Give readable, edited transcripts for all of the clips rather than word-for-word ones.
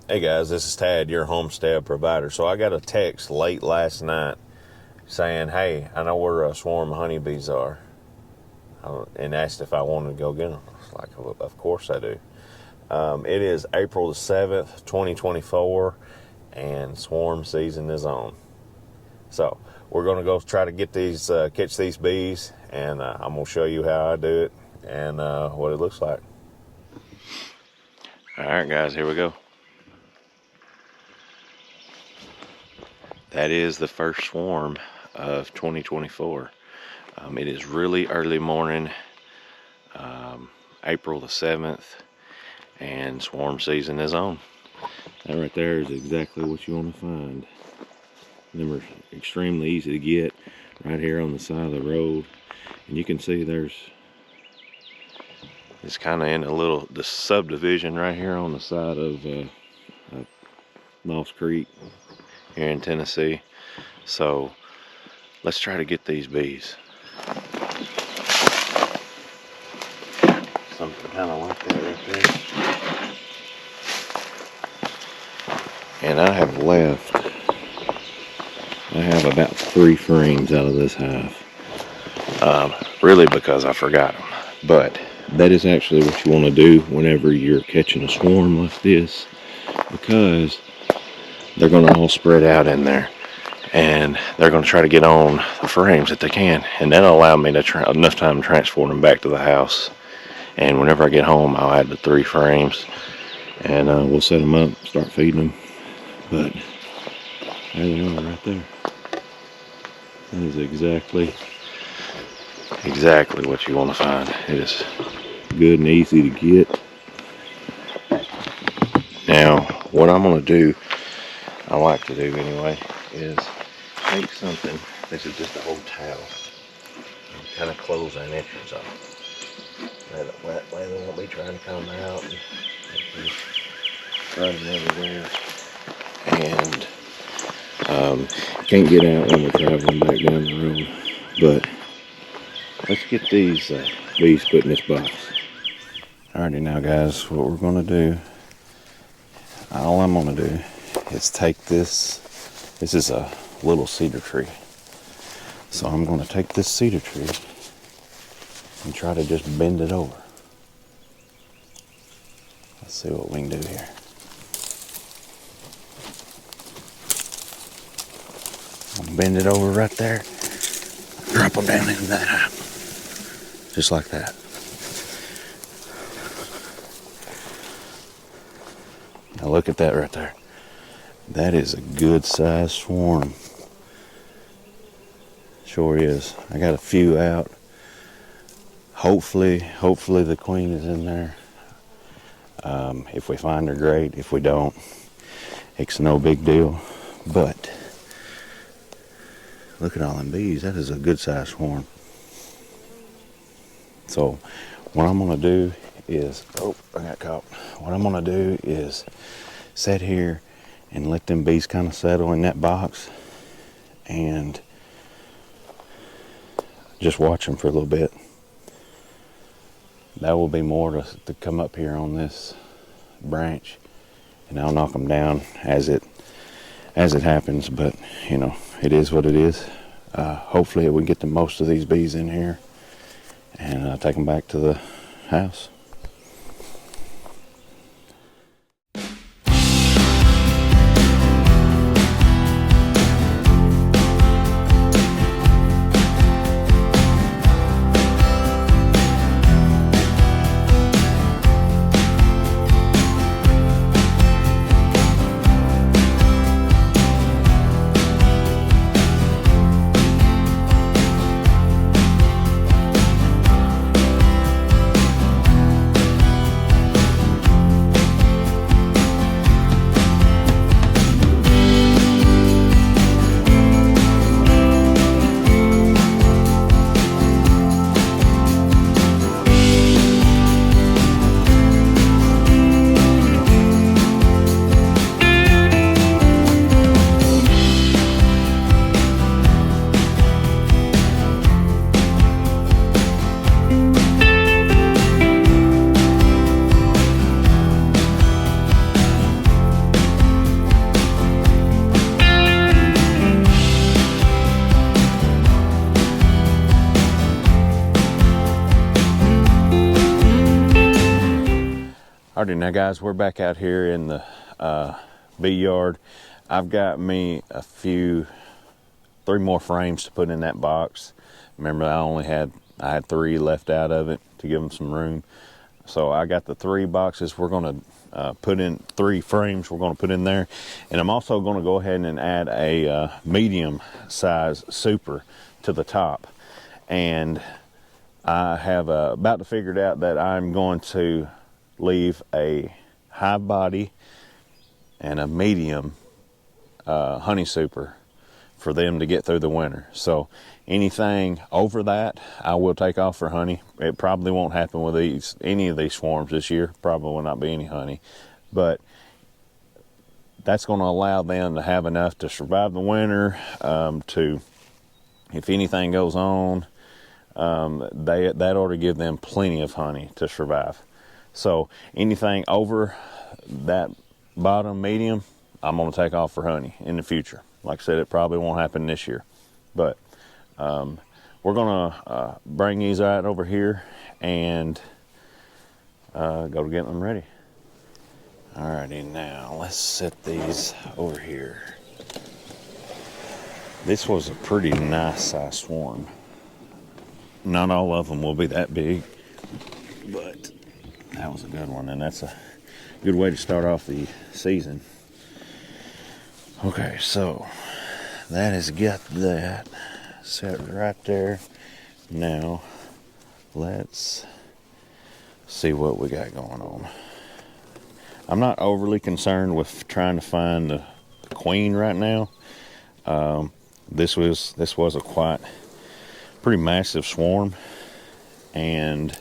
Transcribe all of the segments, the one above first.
Hey guys, this is Tad, your homestead provider. So I got a text late last night saying, hey, I know where a swarm of honeybees are, and asked if I wanted to go get them. I was like, of course I do. It is April the 7th, 2024, and swarm season is on. So we're going to go try to get these, catch these bees, and I'm going to show you how I do it and what it looks like. All right, guys, here we go. That is the first swarm of 2024. It is really early morning, April the 7th, and swarm season is on. That right there is exactly what you want to find. Them are extremely easy to get right here on the side of the road. And you can see it's kind of in the subdivision right here on the side of Lost Creek here in Tennessee. So let's try to get these bees. Something kind of like that right there. And I have about 3 frames out of this hive. Really because I forgot them. But that is actually what you want to do whenever you're catching a swarm like this, because they're going to all spread out in there, and they're going to try to get on the frames that they can, and that'll allow me to enough time to transport them back to the house. And whenever I get home, I'll add the 3 frames, and we'll set them up, start feeding them. But there they are right there. That is exactly what you want to find. It is good and easy to get. Now, what I'm going to do, I like to do anyway, is take something. This is just an old towel, and kind of close that entrance off. That way they won't be trying to come out and running everywhere. And can't get out when we're traveling back down the road. But let's get these bees put in this box. Alrighty now, guys, what we're going to do, all I'm going to do is take this is a little cedar tree. So I'm going to take this cedar tree and try to just bend it over. Let's see what we can do here. I'll bend it over right there. Drop them down into that hive. Just like that. Now look at that right there. That is a good sized swarm. Sure is. I got a few out. Hopefully the queen is in there. If we find her, great. If we don't, it's no big deal. But look at all them bees. That is a good sized swarm. So what I'm going to do is, I got caught. What I'm going to do is sit here and let them bees kind of settle in that box and just watch them for a little bit. That will be more to come up here on this branch, and I'll knock them down as it happens. But you know, it is what it is. Hopefully we can get the most of these bees in here and take them back to the house. Alrighty, now guys, we're back out here in the bee yard. I've got me 3 more frames to put in that box. Remember, I had 3 left out of it to give them some room. So I got the 3 boxes. We're going to put in 3 frames. We're going to put in there, and I'm also going to go ahead and add a medium size super to the top. And I have about to figure it out that I'm going to leave a high body and a medium honey super for them to get through the winter. So anything over that, I will take off for honey. It probably won't happen with any of these swarms this year. Probably will not be any honey, but that's going to allow them to have enough to survive the winter. If anything goes on, that ought to give them plenty of honey to survive. So anything over that bottom medium, I'm going to take off for honey in the future. Like I said, it probably won't happen this year, but we're going to bring these out over here and go to get them ready. Alrighty, now let's set these over here. This was a pretty nice size swarm. Not all of them will be that big, but that was a good one, and that's a good way to start off the season. Okay, so that has got that set right there. Now let's see what we got going on. I'm not overly concerned with trying to find the queen right now. This was a pretty massive swarm, and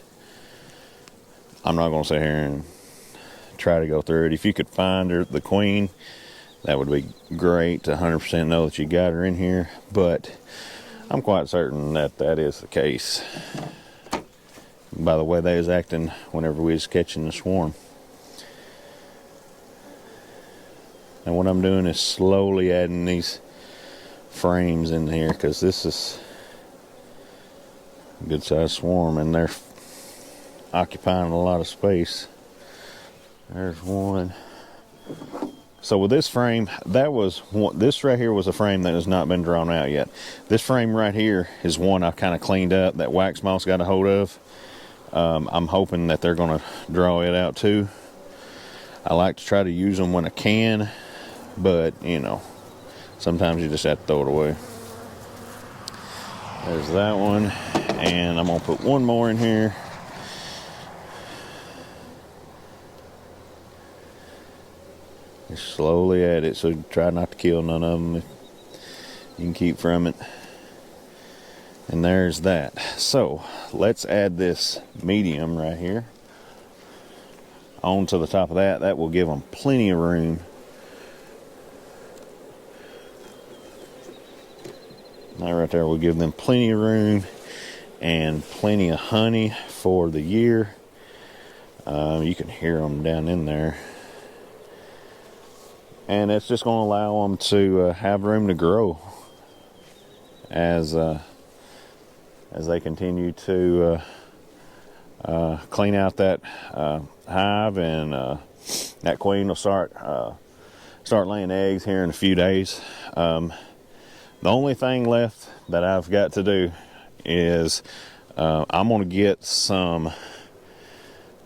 I'm not going to sit here and try to go through it. If you could find the queen, that would be great to 100% know that you got her in here, but I'm quite certain that that is the case by the way they was acting whenever we was catching the swarm. And what I'm doing is slowly adding these frames in here, because this is a good sized swarm and they're occupying a lot of space. There's one. So with this frame, this right here was a frame that has not been drawn out yet. This frame right here is one I kind of cleaned up that wax moss got a hold of. I'm hoping that they're going to draw it out too. I like to try to use them when I can, but you know, sometimes you just have to throw it away. There's that one, and I'm going to put one more in here. Just slowly add it, so try not to kill none of them if you can keep from it. And there's that. So let's add this medium right here on to the top of that. That will give them plenty of room. That right there will give them plenty of room and plenty of honey for the year. You can hear them down in there. And it's just going to allow them to have room to grow as they continue to clean out that hive, and that queen will start laying eggs here in a few days. The only thing left that I've got to do is I'm going to get some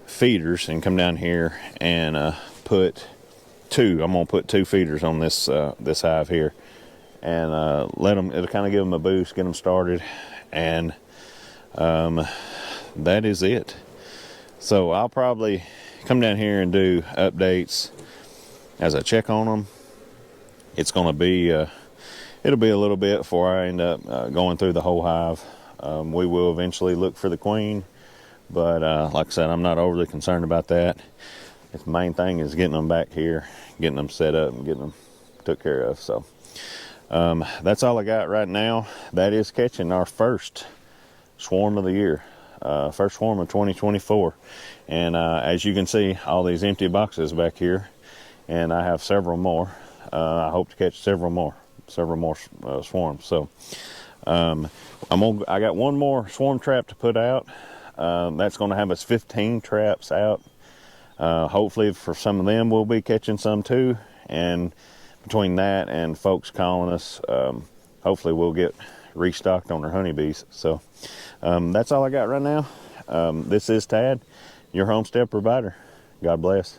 feeders and come down here and put 2. I'm going to put 2 feeders on this hive here, and let them. It'll kind of give them a boost, get them started, and that is it. So I'll probably come down here and do updates as I check on them. It's going to be it'll be a little bit before I end up going through the whole hive. We will eventually look for the queen, but like I said, I'm not overly concerned about that. The main thing is getting them back here, getting them set up, and getting them took care of. So that's all I got right now. That is catching our first swarm of the year, first swarm of 2024. And as you can see, all these empty boxes back here, and I have several more. I hope to catch several more swarms. So I got one more swarm trap to put out. That's going to have us 15 traps out. Hopefully for some of them we'll be catching some too, and between that and folks calling us, hopefully we'll get restocked on our honeybees. So that's all I got right now. This is Tad, your homestead provider. God bless.